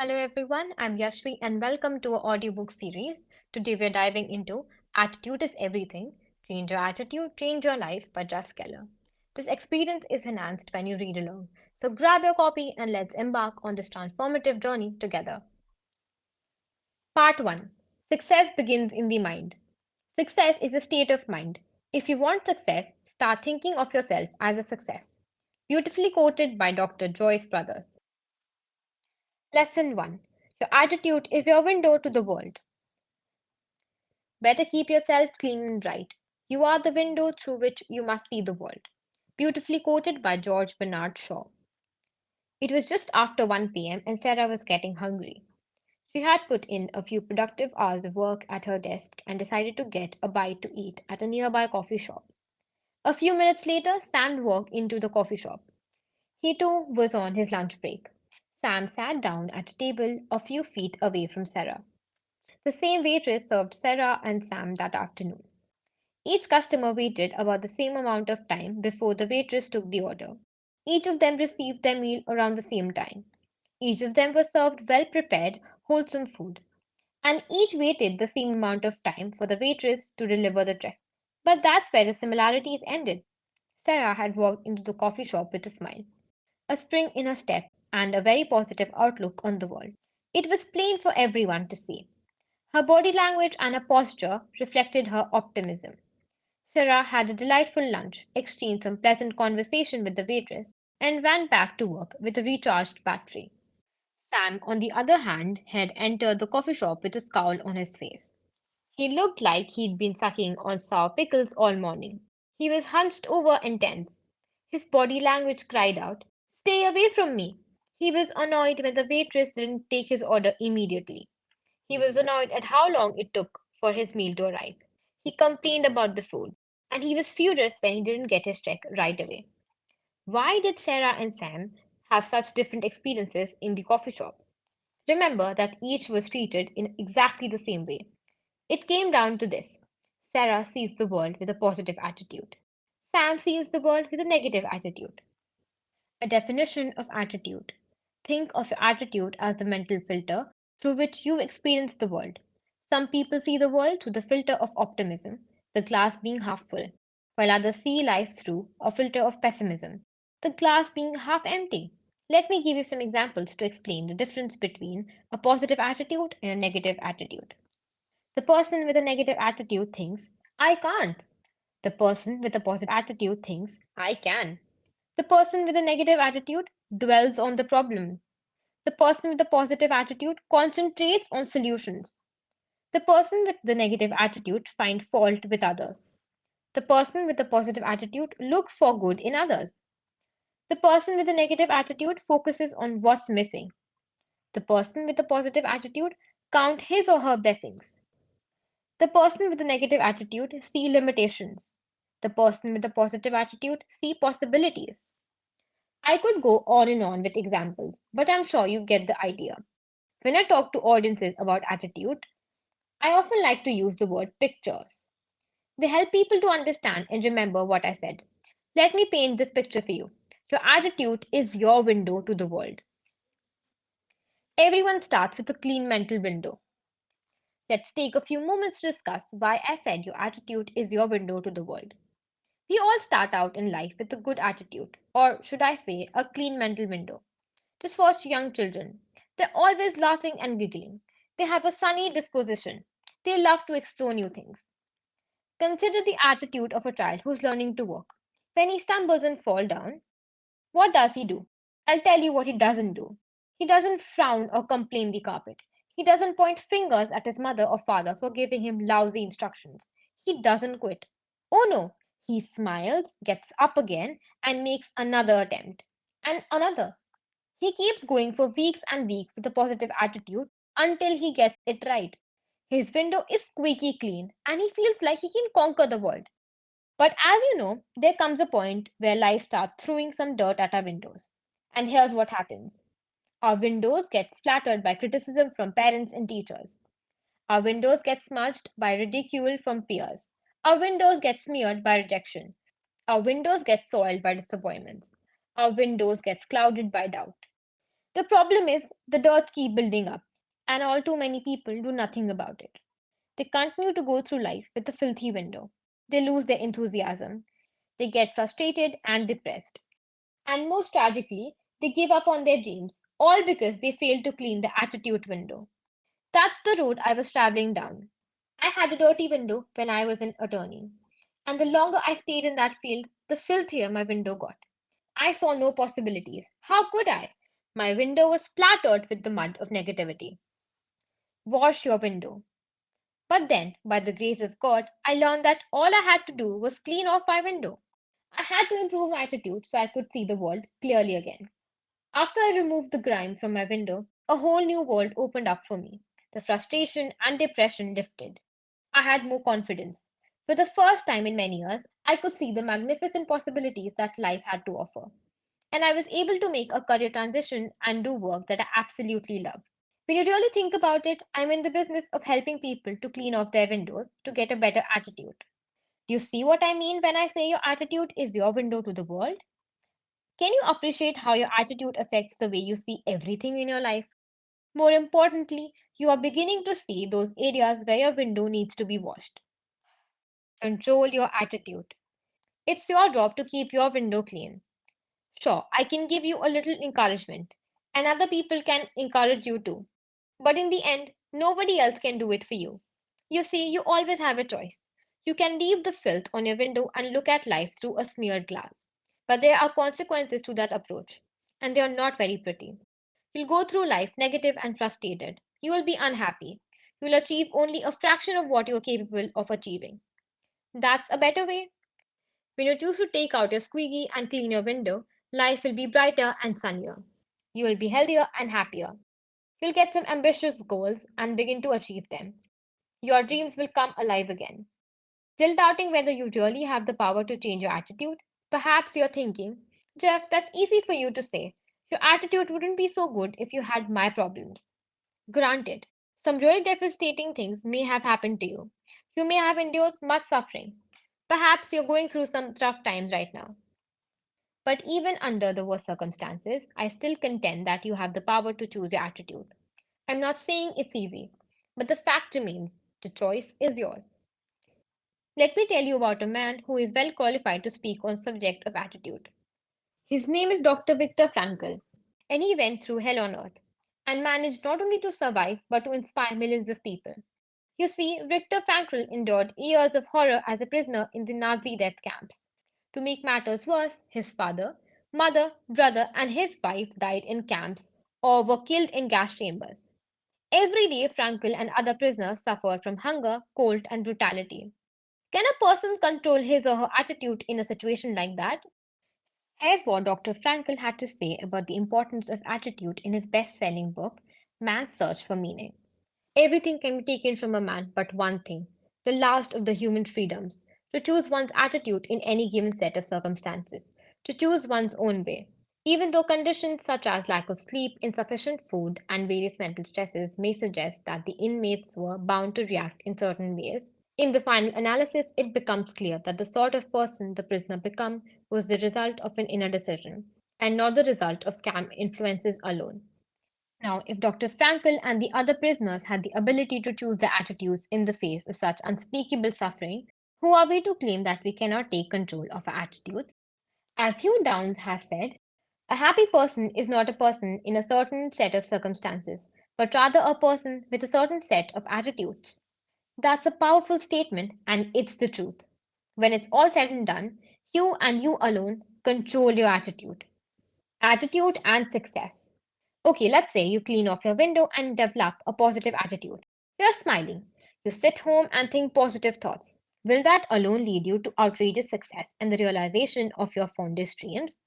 Hello everyone, I'm Yashvi and welcome to our audiobook series. Today we're diving into Attitude is Everything. Change Your Attitude, Change Your Life by Jeff Keller. This experience is enhanced when you read along. So grab your copy and let's embark on this transformative journey together. Part 1. Success begins in the mind. Success is a state of mind. If you want success, start thinking of yourself as a success. Beautifully quoted by Dr. Joyce Brothers. Lesson 1. Your attitude is your window to the world. Better keep yourself clean and bright. You are the window through which you must see the world. Beautifully quoted by George Bernard Shaw. It was just after 1 p.m. and Sarah was getting hungry. She had put in a few productive hours of work at her desk and decided to get a bite to eat at a nearby coffee shop. A few minutes later, Sam walked into the coffee shop. He too was on his lunch break. Sam sat down at a table a few feet away from Sarah. The same waitress served Sarah and Sam that afternoon. Each customer waited about the same amount of time before the waitress took the order. Each of them received their meal around the same time. Each of them was served well prepared, wholesome food. And each waited the same amount of time for the waitress to deliver the tray. But that's where the similarities ended. Sarah had walked into the coffee shop with a smile, a spring in her step, and a very positive outlook on the world. It was plain for everyone to see. Her body language and her posture reflected her optimism. Sarah had a delightful lunch, exchanged some pleasant conversation with the waitress, and went back to work with a recharged battery. Sam, on the other hand, had entered the coffee shop with a scowl on his face. He looked like he'd been sucking on sour pickles all morning. He was hunched over and tense. His body language cried out, "Stay away from me!" He was annoyed when the waitress didn't take his order immediately. He was annoyed at how long it took for his meal to arrive. He complained about the food, and he was furious when he didn't get his check right away. Why did Sarah and Sam have such different experiences in the coffee shop? Remember that each was treated in exactly the same way. It came down to this: Sarah sees the world with a positive attitude, Sam sees the world with a negative attitude. A definition of attitude: think of your attitude as the mental filter through which you experience the world. Some people see the world through the filter of optimism, the glass being half full, while others see life through a filter of pessimism, the glass being half empty. Let me give you some examples to explain the difference between a positive attitude and a negative attitude. The person with a negative attitude thinks, "I can't." The person with a positive attitude thinks, "I can." The person with a negative attitude dwells on the problem. The person with a positive attitude concentrates on solutions. The person with the negative attitude finds fault with others. The person with a positive attitude looks for good in others. The person with a negative attitude focuses on what's missing. The person with a positive attitude counts his or her blessings. The person with a negative attitude sees limitations. The person with a positive attitude sees possibilities. I could go on and on with examples, but I'm sure you get the idea. When I talk to audiences about attitude, I often like to use the word pictures. They help people to understand and remember what I said. Let me paint this picture for you. Your attitude is your window to the world. Everyone starts with a clean mental window. Let's take a few moments to discuss why I said your attitude is your window to the world. We all start out in life with a good attitude, or should I say, a clean mental window. Just watch young children. They're always laughing and giggling. They have a sunny disposition. They love to explore new things. Consider the attitude of a child who's learning to walk. When he stumbles and falls down, what does he do? I'll tell you what he doesn't do. He doesn't frown or complain the carpet. He doesn't point fingers at his mother or father for giving him lousy instructions. He doesn't quit. Oh no, he smiles, gets up again, and makes another attempt. And another. He keeps going for weeks and weeks with a positive attitude until he gets it right. His window is squeaky clean and he feels like he can conquer the world. But as you know, there comes a point where life starts throwing some dirt at our windows. And here's what happens: our windows get splattered by criticism from parents and teachers. Our windows get smudged by ridicule from peers. Our windows get smeared by rejection. Our windows get soiled by disappointments. Our windows get clouded by doubt. The problem is the dirt keeps building up, and all too many people do nothing about it. They continue to go through life with a filthy window. They lose their enthusiasm. They get frustrated and depressed. And most tragically, they give up on their dreams, all because they failed to clean the attitude window. That's the road I was traveling down. I had a dirty window when I was an attorney, and the longer I stayed in that field, the filthier my window got. I saw no possibilities. How could I? My window was splattered with the mud of negativity. Wash your window. But then, by the grace of God, I learned that all I had to do was clean off my window. I had to improve my attitude so I could see the world clearly again. After I removed the grime from my window, a whole new world opened up for me. The frustration and depression lifted. I had more confidence. For the first time in many years, I could see the magnificent possibilities that life had to offer. And I was able to make a career transition and do work that I absolutely love. When you really think about it, I'm in the business of helping people to clean off their windows to get a better attitude. Do you see what I mean when I say your attitude is your window to the world? Can you appreciate how your attitude affects the way you see everything in your life? More importantly, you are beginning to see those areas where your window needs to be washed. Control your attitude. It's your job to keep your window clean. Sure, I can give you a little encouragement, and other people can encourage you too. But in the end, nobody else can do it for you. You see, you always have a choice. You can leave the filth on your window and look at life through a smeared glass. But there are consequences to that approach, and they are not very pretty. You'll go through life negative and frustrated. You will be unhappy. You'll achieve only a fraction of what you're capable of achieving. That's a better way. When you choose to take out your squeegee and clean your window, life will be brighter and sunnier. You will be healthier and happier. You'll get some ambitious goals and begin to achieve them. Your dreams will come alive again. Still doubting whether you really have the power to change your attitude? Perhaps you're thinking, Jeff, that's easy for you to say. Your attitude wouldn't be so good if you had my problems. Granted, some really devastating things may have happened to you. You may have endured much suffering. Perhaps you're going through some tough times right now. But even under the worst circumstances, I still contend that you have the power to choose your attitude. I'm not saying it's easy, but the fact remains the choice is yours. Let me tell you about a man who is well qualified to speak on the subject of attitude. His name is Dr. Viktor Frankl, and he went through hell on earth and managed not only to survive but to inspire millions of people. You see, Viktor Frankl endured years of horror as a prisoner in the Nazi death camps. To make matters worse, his father, mother, brother, and his wife died in camps or were killed in gas chambers. Every day, Frankl and other prisoners suffered from hunger, cold, and brutality. Can a person control his or her attitude in a situation like that? Here's what Dr. Frankl had to say about the importance of attitude in his best selling book, Man's Search for Meaning. Everything can be taken from a man but one thing, the last of the human freedoms, to choose one's attitude in any given set of circumstances, to choose one's own way. Even though conditions such as lack of sleep, insufficient food, and various mental stresses may suggest that the inmates were bound to react in certain ways, in the final analysis it becomes clear that the sort of person the prisoner became was the result of an inner decision, and not the result of camp influences alone. Now, if Dr. Frankel and the other prisoners had the ability to choose their attitudes in the face of such unspeakable suffering, who are we to claim that we cannot take control of our attitudes? As Hugh Downs has said, a happy person is not a person in a certain set of circumstances, but rather a person with a certain set of attitudes. That's a powerful statement, and it's the truth. When it's all said and done, you and you alone control your attitude. Attitude and success. Okay, let's say you clean off your window and develop a positive attitude. You're smiling. You sit home and think positive thoughts. Will that alone lead you to outrageous success and the realization of your fondest dreams?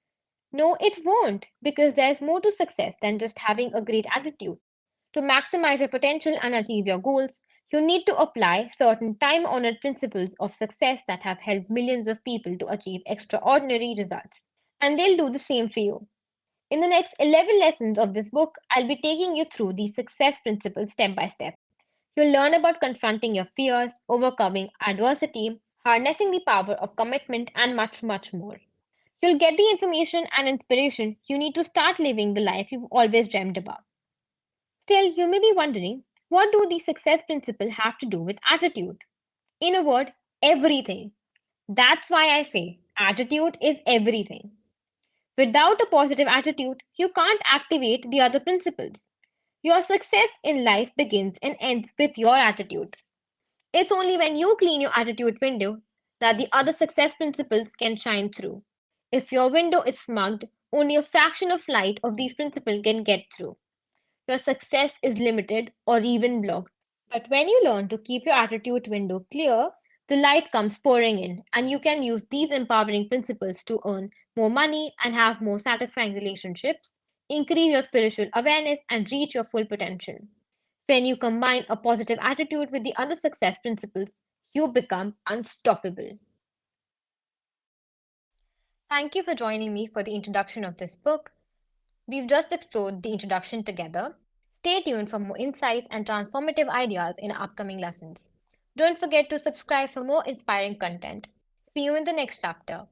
No, it won't, because there's more to success than just having a great attitude. To maximize your potential and achieve your goals, you need to apply certain time honored principles of success that have helped millions of people to achieve extraordinary results. And they'll do the same for you. In the next 11 lessons of this book, I'll be taking you through these success principles step by step. You'll learn about confronting your fears, overcoming adversity, harnessing the power of commitment, and much, much more. You'll get the information and inspiration you need to start living the life you've always dreamed about. Still, you may be wondering, what do these success principles have to do with attitude? In a word, everything. That's why I say attitude is everything. Without a positive attitude, you can't activate the other principles. Your success in life begins and ends with your attitude. It's only when you clean your attitude window that the other success principles can shine through. If your window is smugged, only a fraction of light of these principles can get through. Your success is limited or even blocked. But when you learn to keep your attitude window clear, the light comes pouring in, and you can use these empowering principles to earn more money and have more satisfying relationships, increase your spiritual awareness, and reach your full potential. When you combine a positive attitude with the other success principles, you become unstoppable. Thank you for joining me for the introduction of this book. We've just explored the introduction together. Stay tuned for more insights and transformative ideas in our upcoming lessons. Don't forget to subscribe for more inspiring content. See you in the next chapter.